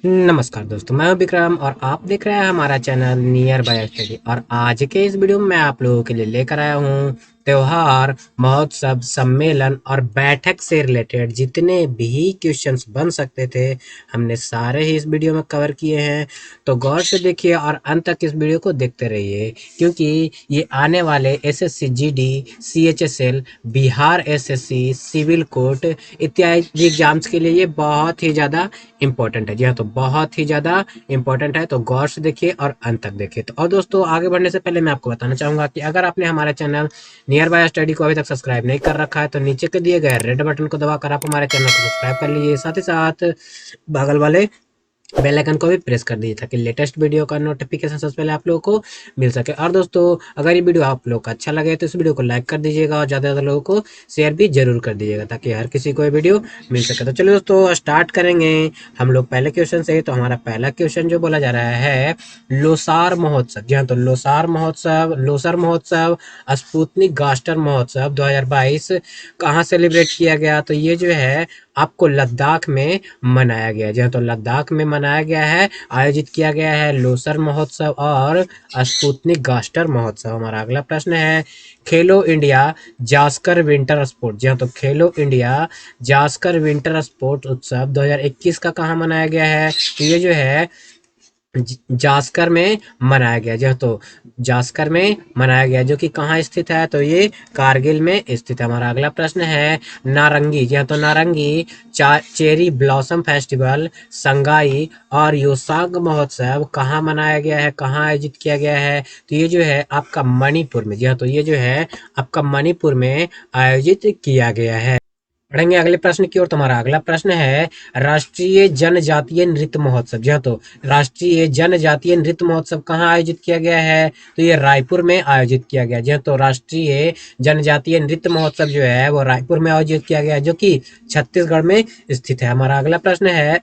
नमस्कार दोस्तों, मैं हूं विक्रम और आप देख रहे हैं हमारा चैनल नियर बाय स्टडी। और आज के इस वीडियो में मैं आप लोगों के लिए लेकर आया हूं त्योहार, महोत्सव, सम्मेलन और बैठक से रिलेटेड जितने भी क्वेश्चंस बन सकते थे, हमने सारे ही इस वीडियो में कवर किए हैं। तो गौर से देखिए और अंत तक इस वीडियो को देखते रहिए, क्योंकि ये आने वाले SSC GD, CHSL, Bihar SSC, civil court इत्यादि एग्जाम्स के लिए ये बहुत ही ज़्यादा इम्पोर्टेंट है। जी हाँ, तो बहुत ही ज़्यादा इम्पोर्टेंट है, तो गौर से देखिए और अंत तक देखिए। तो और दोस्तों, आगे बढ़ने से पहले मैं आपको बताना चाहूँगा कि अगर आपने हमारे चैनल नियर बाय स्टडी को अभी तक सब्सक्राइब नहीं कर रखा है, तो नीचे के दिए गए रेड बटन को दबाकर आप हमारे चैनल को सब्सक्राइब कर लीजिए। साथ ही साथ बगल वाले बेल आइकन को भी प्रेस कर दीजिए, ताकि लेटेस्ट वीडियो का नोटिफिकेशन सबसे पहले आप लोगों को मिल सके। और दोस्तों, अगर ये वीडियो आप लोग को अच्छा लगे तो इस वीडियो को लाइक कर दीजिएगा और ज़्यादा से ज़्यादा लोगों को शेयर भी जरूर कर दीजिएगा, ताकि हर किसी को ये वीडियो मिल सके। तो चलिए दोस्तों, स्टार्ट करेंगे हम लोग पहले क्वेश्चन से। तो हमारा पहला क्वेश्चन जो बोला जा रहा है, लोसार महोत्सव। जी हाँ, तो लोसार महोत्सव स्पुतनिक गास्टर महोत्सव 2022 कहाँ सेलिब्रेट किया गया? तो ये जो है आपको लद्दाख में मनाया गया। जी हाँ, तो लद्दाख में मनाया गया है, आयोजित किया गया है लोसर महोत्सव और स्पुतनिक गास्टर महोत्सव। हमारा अगला प्रश्न है, खेलो इंडिया जास्कर विंटर स्पोर्ट। जी हाँ, तो खेलो इंडिया जास्कर विंटर स्पोर्ट उत्सव 2021 का कहाँ मनाया गया है? तो ये जो है जास्कर में मनाया गया। जो तो जास्कर में मनाया गया, जो कि कहाँ स्थित है? तो ये कारगिल में स्थित है। हमारा अगला प्रश्न है, नारंगी। जी हाँ, तो नारंगी चेरी ब्लॉसम फेस्टिवल, संगाई और योसांग महोत्सव कहाँ मनाया गया है, कहाँ आयोजित किया गया है? तो ये जो है आपका मणिपुर में। जी हाँ, तो ये जो है आपका मणिपुर में आयोजित किया गया है। बढ़ेंगे अगले प्रश्न की ओर। तुम्हारा अगला प्रश्न है, राष्ट्रीय जनजातीय नृत्य महोत्सव। जी हाँ, तो राष्ट्रीय जनजातीय नृत्य महोत्सव कहाँ आयोजित किया गया है? तो ये रायपुर में आयोजित किया गया। जी हाँ, तो राष्ट्रीय जनजातीय नृत्य महोत्सव जो है वो रायपुर में आयोजित किया गया है, जो कि छत्तीसगढ़ में स्थित है। हमारा अगला प्रश्न है,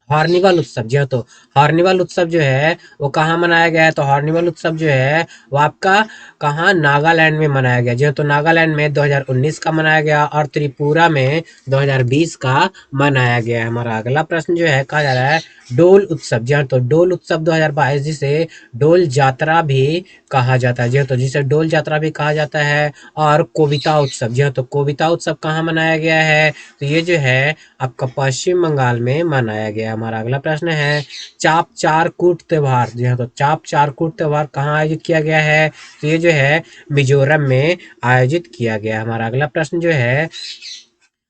हॉर्निवल उत्सव। जी हाँ, तो हॉर्निवल उत्सव जो है वो कहाँ मनाया गया है? तो हॉर्निवल उत्सव जो है वो आपका कहाँ, नागालैंड में मनाया गया। जी हाँ, तो नागालैंड में 2019 का मनाया गया और त्रिपुरा में 2020 का मनाया गया है। हमारा अगला प्रश्न जो है, कहा जा रहा है डोल उत्सव। जी हाँ, तो डोल उत्सव 2022 जिसे डोल यात्रा भी कहा जाता है। जी हाँ, तो जिसे डोल यात्रा भी कहा जाता है। और कोविता उत्सव। जी हाँ, तो कोविता उत्सव कहाँ मनाया गया है? तो ये जो है आपका पश्चिम बंगाल में मनाया गया। हमारा अगला प्रश्न है, चाप चार कूट त्योहार। जी हाँ, तो चाप चार कूट त्योहार कहाँ आयोजित किया गया है? तो ये जो है मिजोरम में आयोजित किया गया। हमारा अगला प्रश्न जो है,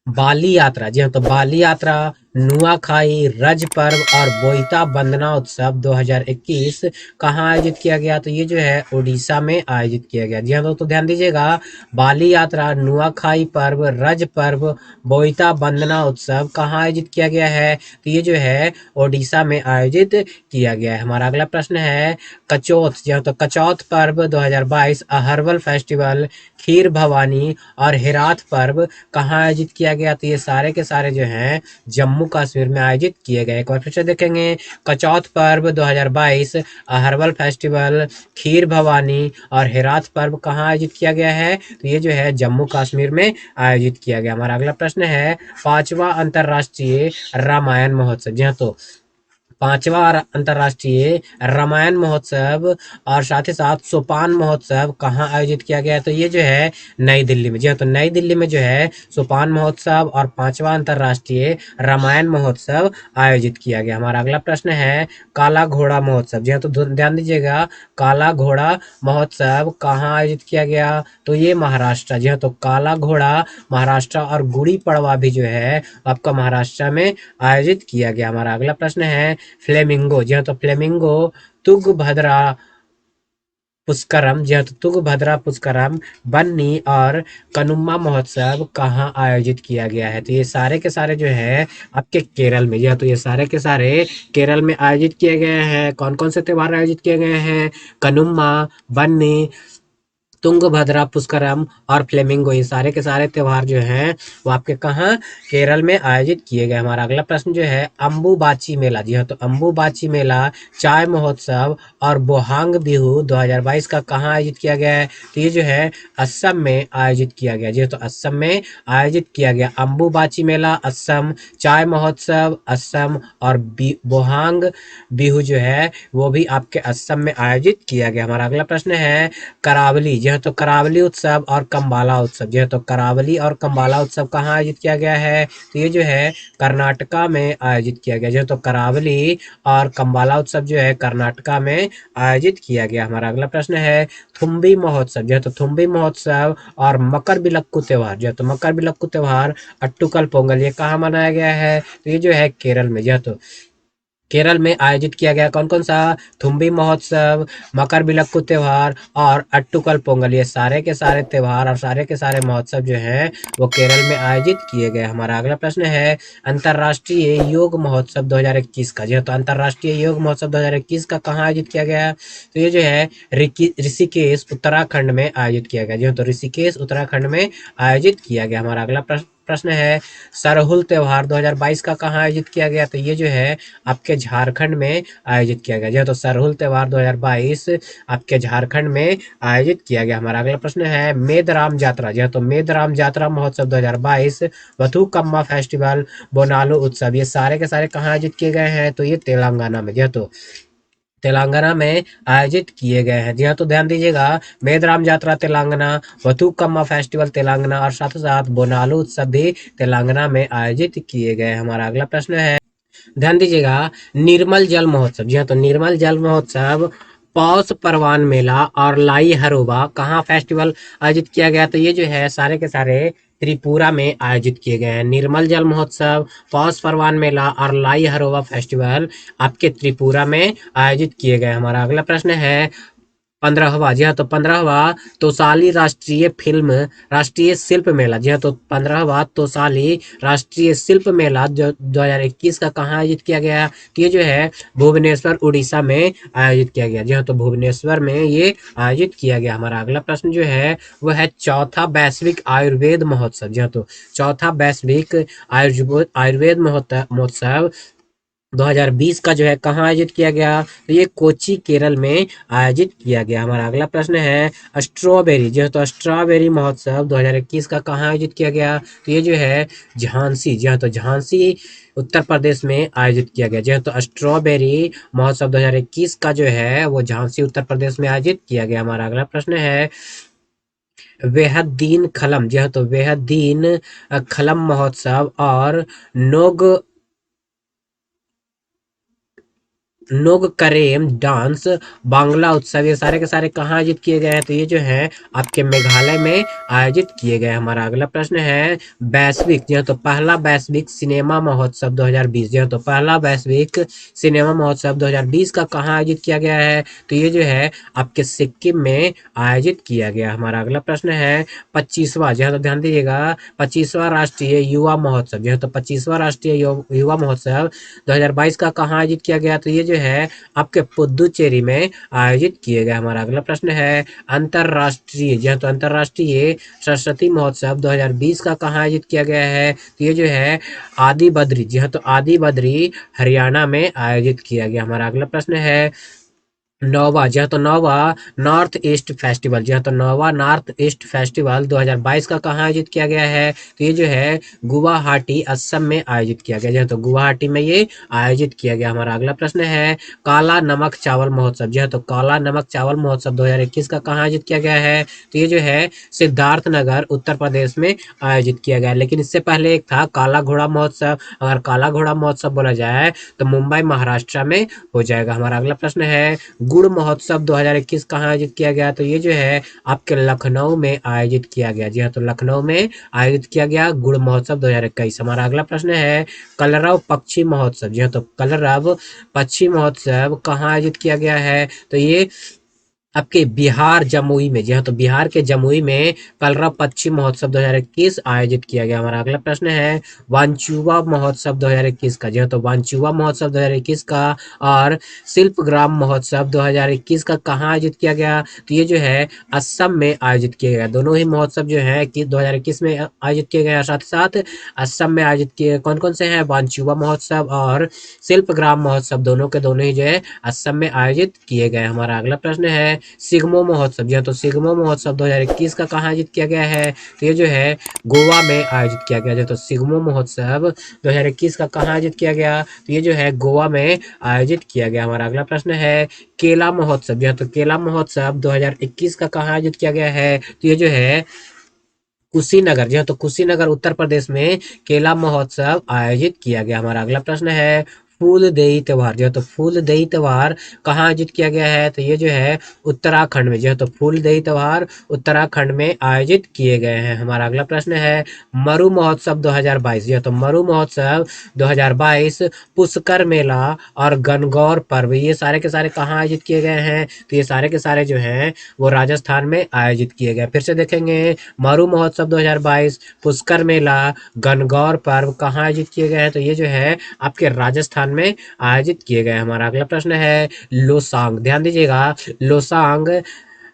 बाली यात्रा। जी हाँ, तो बाली यात्रा, नुआखाई, रज पर्व और बोईता बंदना उत्सव 2021 कहाँ आयोजित किया गया? तो ये जो है उड़ीसा में आयोजित किया गया। जी हाँ, तो ध्यान दीजिएगा, बाली यात्रा, नुआखाई पर्व, रज पर्व, बोईता बंदना उत्सव कहाँ आयोजित किया गया है? तो ये जो है उड़ीसा में आयोजित किया गया है। हमारा अगला प्रश्न है, कचौथ। जी हाँ, तो कचौथ पर्व 2022, अहरवल फेस्टिवल, खीर भवानी और हेराथ पर्व कहाँ आयोजित किया गया? तो ये सारे के सारे जो हैं जम्मू कश्मीर में आयोजित किए गए। एक बार फिर से देखेंगे, कचौथ पर्व 2022, अहरवल फेस्टिवल, खीर भवानी और हेराथ पर्व कहाँ आयोजित किया गया है? तो ये जो है जम्मू कश्मीर में आयोजित किया गया। हमारा अगला प्रश्न है, पांचवा अंतर्राष्ट्रीय रामायण महोत्सव। जी हाँ, तो पांचवा अंतर्राष्ट्रीय रामायण महोत्सव और साथ ही साथ सोपान महोत्सव कहाँ आयोजित किया गया है? तो ये जो है नई दिल्ली में। जी हाँ, तो नई दिल्ली में जो है सोपान महोत्सव और पांचवा अंतर्राष्ट्रीय रामायण महोत्सव आयोजित किया गया। हमारा अगला प्रश्न है, काला घोड़ा महोत्सव। जी हाँ, तो ध्यान दीजिएगा, काला घोड़ा महोत्सव कहाँ आयोजित किया गया? तो ये महाराष्ट्र। जी हाँ, तो काला घोड़ा महाराष्ट्र और गुड़ी पड़वा भी जो है आपका महाराष्ट्र में आयोजित किया गया। हमारा अगला प्रश्न है, फ्लेमिंगो। जी हाँ, तो फ्लेमिंगो तुंगभद्रा पुष्करम। जी हाँ, तो तुंगभद्रा पुष्करम, बन्नी और कनुम्मा महोत्सव कहाँ आयोजित किया गया है? तो ये सारे के सारे जो है आपके केरल में। जी हाँ, तो ये सारे के सारे केरल में आयोजित किए गए हैं। कौन कौन से त्योहार आयोजित किए गए हैं? कनुम्मा, बन्नी, तुंगभद्रा, पुष्करम और फ्लेमिंगो, ये सारे के सारे त्योहार जो हैं वो आपके कहाँ, केरल में आयोजित किए गए। हमारा अगला प्रश्न जो है अम्बुबाची मेला, जी हाँ, तो अम्बुबाची मेला, चाय महोत्सव और बोहांग बिहू 2022 का कहाँ आयोजित किया गया है, तो ये जो है असम में आयोजित किया गया। जी हाँ, तो असम में आयोजित किया गया अम्बुबाची मेला असम, चाय महोत्सव असम और बोहांग बिहू जो है वो भी आपके असम में आयोजित किया गया। हमारा अगला प्रश्न है करावली, जी हाँ, तो करावली उत्सव और कंबाला उत्सव, जी हाँ, तो करावली और कंबाला उत्सव कहाँ आयोजित किया गया है, तो ये जो है कर्नाटका में आयोजित किया गया। जो तो करावली और कंबाला उत्सव जो है कर्नाटका में आयोजित किया गया। हमारा अगला प्रश्न है थुम्बी महोत्सव, जो है तो थुम्बी महोत्सव और मकर बिलक्कू त्योहार, जो है तो मकर बिलक्कू त्योहार अट्टुकल पोंगल, ये कहाँ मनाया गया है, तो ये जो है केरल में, जो है तो केरल में आयोजित किया गया। कौन कौन सा, थुम्बी महोत्सव, मकर बिलक्कू त्योहार और अट्टुकल पोंगल, ये सारे के सारे त्योहार और सारे के सारे महोत्सव जो हैं वो केरल में आयोजित किए गए। हमारा अगला प्रश्न है अंतर्राष्ट्रीय योग महोत्सव 2021 का, जो तो अंतर्राष्ट्रीय योग महोत्सव 2021 का कहाँ आयोजित किया गया, तो ये जो है ऋषिकेश उत्तराखंड में आयोजित किया गया। जो तो ऋषिकेश उत्तराखंड में आयोजित किया गया। हमारा अगला प्रश्न है सरहुल त्योहार 2022 का कहाँ आयोजित किया गया, तो ये जो है आपके झारखंड में आयोजित किया गया। जो तो सरहुल त्योहार 2022 आपके झारखंड में आयोजित किया गया। हमारा अगला प्रश्न है मेदराम यात्रा, जो तो मेदराम यात्रा महोत्सव 2022, बथुकम्मा फेस्टिवल, बोनालू उत्सव, ये सारे के सारे कहाँ आयोजित किए गए हैं, तो ये तेलंगाना में, जो तो तेलंगाना में आयोजित किए गए हैं। जी हाँ, तो ध्यान दीजिएगा मेदराम यात्रा तेलंगाना, बथुकम्मा फेस्टिवल तेलंगाना और साथ साथ बोनालू उत्सव भी तेलंगाना में आयोजित किए गए। हमारा अगला प्रश्न है, ध्यान दीजिएगा निर्मल जल महोत्सव, जी हाँ, तो निर्मल जल महोत्सव, पौष परवान मेला और लाई हरोबा कहाँ फेस्टिवल आयोजित किया गया, तो ये जो है सारे के सारे त्रिपुरा में आयोजित किए गए हैं। निर्मल जल महोत्सव, पौष परवान मेला और लाई हरोबा फेस्टिवल आपके त्रिपुरा में आयोजित किए गए। हमारा अगला प्रश्न है 15वां, जी हाँ, तो 15वां तोसाली राष्ट्रीय शिल्प मेला, जी हाँ, तो 15वां तोसाली राष्ट्रीय शिल्प मेला जो 2021 का कहाँ आयोजित किया गया, तो ये जो है भुवनेश्वर उड़ीसा में आयोजित किया गया। जी हाँ, तो भुवनेश्वर में ये आयोजित किया गया। हमारा अगला प्रश्न जो है वो है चौथा वैश्विक आयुर्वेद महोत्सव, जी हाँ, तो चौथा वैश्विक आयुर्वेद महोत्सव 2020 का जो है कहाँ आयोजित किया गया, तो ये कोच्चि केरल में आयोजित किया गया। हमारा अगला प्रश्न है स्ट्रॉबेरी, जो है तो स्ट्रॉबेरी महोत्सव 2021 का कहाँ आयोजित किया गया, तो ये जो है झांसी, जी हाँ, तो झांसी उत्तर प्रदेश में आयोजित किया गया। जी हाँ, तो स्ट्रॉबेरी महोत्सव 2021 का जो है वो झांसी उत्तर प्रदेश में आयोजित किया गया। हमारा अगला प्रश्न है वेहद्दीन खलम, जी हाँ, तो वेहद्दीन खलम महोत्सव और नोग नोग करेम डांस बांग्ला उत्सव, ये सारे के सारे कहाँ आयोजित किए गए हैं, तो ये जो है आपके मेघालय में आयोजित किए गए। हमारा अगला प्रश्न है वैश्विक, जो तो पहला वैश्विक सिनेमा महोत्सव 2020, जो तो पहला वैश्विक सिनेमा महोत्सव 2020 का कहाँ आयोजित किया गया है, तो ये जो है आपके सिक्किम में आयोजित किया गया। हमारा अगला प्रश्न है 25वां, जो तो ध्यान दीजिएगा 25वां राष्ट्रीय युवा महोत्सव, जो तो 25वां राष्ट्रीय युवा महोत्सव 2022 का कहाँ आयोजित किया गया, तो ये जो है आपके पुदुचेरी में आयोजित किए गए। हमारा अगला प्रश्न है अंतरराष्ट्रीय, जी हाँ, तो अंतरराष्ट्रीय सरस्वती महोत्सव 2020 का कहाँ आयोजित किया गया है, तो ये जो है आदि बद्री, जी हाँ, तो आदि बद्री हरियाणा में आयोजित किया गया। हमारा अगला प्रश्न है नौवा, जी हाँ, तो नौवा नॉर्थ ईस्ट फेस्टिवल, जी हाँ, तो नौवा नॉर्थ ईस्ट फेस्टिवल 2022 का कहाँ आयोजित किया गया है, तो ये जो है गुवाहाटी असम में आयोजित किया गया। जी हाँ, तो गुवाहाटी में ये आयोजित किया गया। हमारा अगला प्रश्न है काला नमक चावल महोत्सव, जी हाँ, तो काला नमक चावल महोत्सव 2021 का कहाँ आयोजित किया गया है, तो ये जो है सिद्धार्थ नगर उत्तर प्रदेश में आयोजित किया गया। लेकिन इससे पहले एक था काला घोड़ा महोत्सव, अगर काला घोड़ा महोत्सव बोला जाए तो मुंबई महाराष्ट्र में हो जाएगा। हमारा अगला प्रश्न है गुड़ महोत्सव 2021 कहाँ आयोजित किया गया, तो ये जो है आपके लखनऊ में आयोजित किया गया। जी हाँ, तो लखनऊ में आयोजित किया गया गुड़ महोत्सव 2021। हमारा अगला प्रश्न है कलरव पक्षी महोत्सव, जी हाँ, तो कलरव पक्षी महोत्सव कहाँ आयोजित किया गया है, तो ये आपके बिहार जमुई में, जी हाँ, तो बिहार के जमुई में कलरव पश्चिम महोत्सव 2021 आयोजित किया गया। हमारा अगला प्रश्न है वांचुआ महोत्सव 2021 का, जी हाँ, तो वांचुआ महोत्सव 2021 का और शिल्पग्राम महोत्सव 2021 का कहाँ आयोजित किया गया? तो ये जो है असम में आयोजित किया गया। दोनों ही महोत्सव जो है कि 2021 में आयोजित किए गए, साथ ही साथ असम में आयोजित किए। कौन कौन से हैं? वांचुआ महोत्सव और शिल्पग्राम महोत्सव, दोनों के दोनों ही जो है असम में आयोजित किए गए। हमारा अगला प्रश्न है सिग्मो महोत्सव, जी हाँ, तो सिग्मो महोत्सव 2021 का कहाँ आयोजित किया गया है? तो ये जो है गोवा में आयोजित किया गया। जो तो सिग्मो महोत्सव 2021 का कहाँ आयोजित किया गया? तो ये जो है गोवा में आयोजित किया गया। हमारा अगला प्रश्न है केला महोत्सव, जी हाँ, तो केला महोत्सव 2021 का कहाँ आयोजित किया गया है? तो ये जो है कुशीनगर, जी हाँ, तो कुशीनगर उत्तर प्रदेश में केला महोत्सव आयोजित किया गया। हमारा अगला प्रश्न है फूल देई त्योहार, जो है तो फूल देई त्योहार कहाँ आयोजित किया गया है? तो ये जो है उत्तराखंड में, जो है तो फूल देई त्योहार उत्तराखंड में आयोजित किए गए हैं। हमारा अगला प्रश्न है मरु महोत्सव 2022, जो है तो मरु महोत्सव 2022 पुष्कर मेला और गणगौर पर्व, ये सारे के सारे कहाँ आयोजित किए गए हैं? तो ये सारे के सारे जो हैं वो राजस्थान में आयोजित किए गए। फिर से देखेंगे मरु महोत्सव 2022, पुष्कर मेला, गणगौर पर्व कहाँ आयोजित किए गए हैं? तो ये जो है आपके राजस्थान में आयोजित किए गए। हमारा अगला प्रश्न है लोसांग, ध्यान दीजिएगा, लोसांग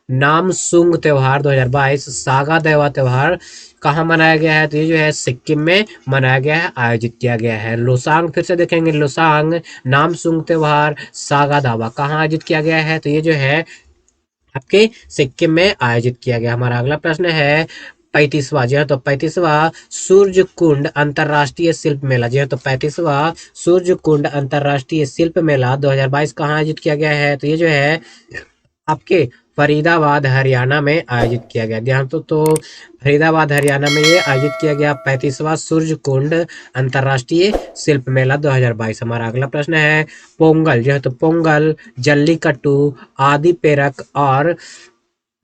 नामसूंग त्योहार 2022 सागा देवा त्योहार कहाँ मनाया गया है? तो ये जो है सिक्किम में मनाया गया है, आयोजित किया गया है। लोसांग फिर से देखेंगे, लोसांग नामसूंग त्योहार सागा दावा कहाँ आयोजित किया गया है? तो ये जो है आपके सिक्किम में आयोजित किया गया। हमारा अगला प्रश्न है 35वां, जी हाँ, तो 35वां सूर्य कुंड अंतरराष्ट्रीय शिल्प मेला, जी हाँ, तो 35वां सूर्य कुंड अंतरराष्ट्रीय शिल्प मेला 2022 कहाँ आयोजित किया गया है? तो ये जो है आपके फरीदाबाद हरियाणा में आयोजित किया गया। ध्यान तो फरीदाबाद हरियाणा में ये आयोजित किया गया 35वां सूर्य कुंड अंतरराष्ट्रीय शिल्प मेला 2022। हमारा अगला प्रश्न है पोंगल, जो है तो पोंगल, जल्लीकट्टू, आदि पेरक और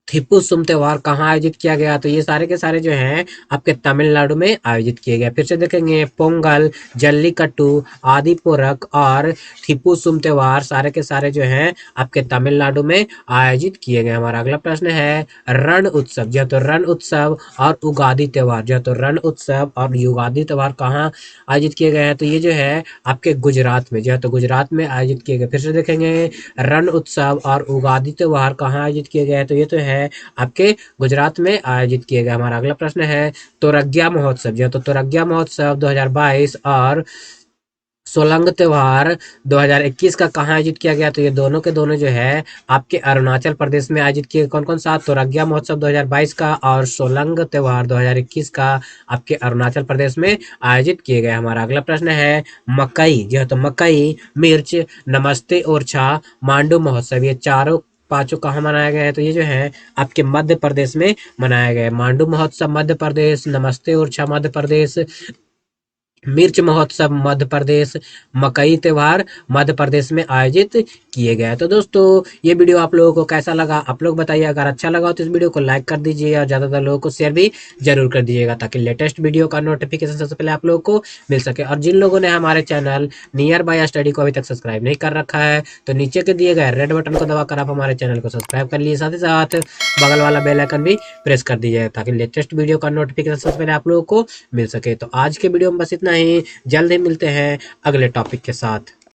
थिप्पू त्योहार कहाँ आयोजित किया गया? तो ये सारे के सारे जो हैं आपके तमिलनाडु में आयोजित किए गए। फिर से देखेंगे पोंगल, जल्लीकट्टू, आदिपुरक और थिप्पू त्योहार सारे के सारे जो हैं आपके तमिलनाडु में आयोजित किए गए। हमारा अगला प्रश्न है रण उत्सव, जो तो रण उत्सव और उगादी त्योहार, जो तो रण उत्सव और युगादी त्योहार कहाँ आयोजित किए गए हैं? तो ये जो है आपके गुजरात में, जो है तो गुजरात में आयोजित किए गए। फिर से देखेंगे रण उत्सव और उगादी त्योहार कहाँ आयोजित किए गए हैं? तो ये तो है आपके गुजरात में आयोजित किए गए। हमारा अगला प्रश्न है तोरग्या महोत्सव, जो तो तोरग्या महोत्सव 2022 और सोलंग त्योहार 2021 का कहाँ आयोजित किया गया? तो ये दोनों के दोनों जो है आपके अरुणाचल प्रदेश में आयोजित किए। कौन कौन सा? तोरग्या महोत्सव 2022 का और सोलंग त्योहार 2021 का आपके अरुणाचल प्रदेश में आयोजित किए गए। हमारा अगला प्रश्न है मकई, जो है तो मकई, मिर्च, नमस्ते ओरछा, मांडू महोत्सव, ये चारों पांचों कहाँ मनाया गया है? तो ये जो है आपके मध्य प्रदेश में मनाया गया है। मांडू महोत्सव मध्य प्रदेश, नमस्ते ओरछा मध्य प्रदेश, मिर्च महोत्सव मध्य प्रदेश, मकई त्योहार मध्य प्रदेश में आयोजित किए गए। तो दोस्तों ये वीडियो आप लोगों को कैसा लगा आप लोग बताइए। अगर अच्छा लगा हो तो इस वीडियो को लाइक कर दीजिए और ज़्यादातर लोगों को शेयर भी जरूर कर दीजिएगा, ताकि लेटेस्ट वीडियो का नोटिफिकेशन सबसे पहले आप लोगों को मिल सके। और जिन लोगों ने हमारे चैनल नियर बाय स्टडी को अभी तक सब्सक्राइब नहीं कर रखा है तो नीचे के दिए गए रेड बटन को दबाकर आप हमारे चैनल को सब्सक्राइब कर लीजिए, साथ ही साथ बगल वाला बेल आइकन भी प्रेस कर दीजिए, ताकि लेटेस्ट वीडियो का नोटिफिकेशन सबसे पहले आप लोगों को मिल सके। तो आज के वीडियो में बस इतना ही, जल्द ही मिलते हैं अगले टॉपिक के साथ।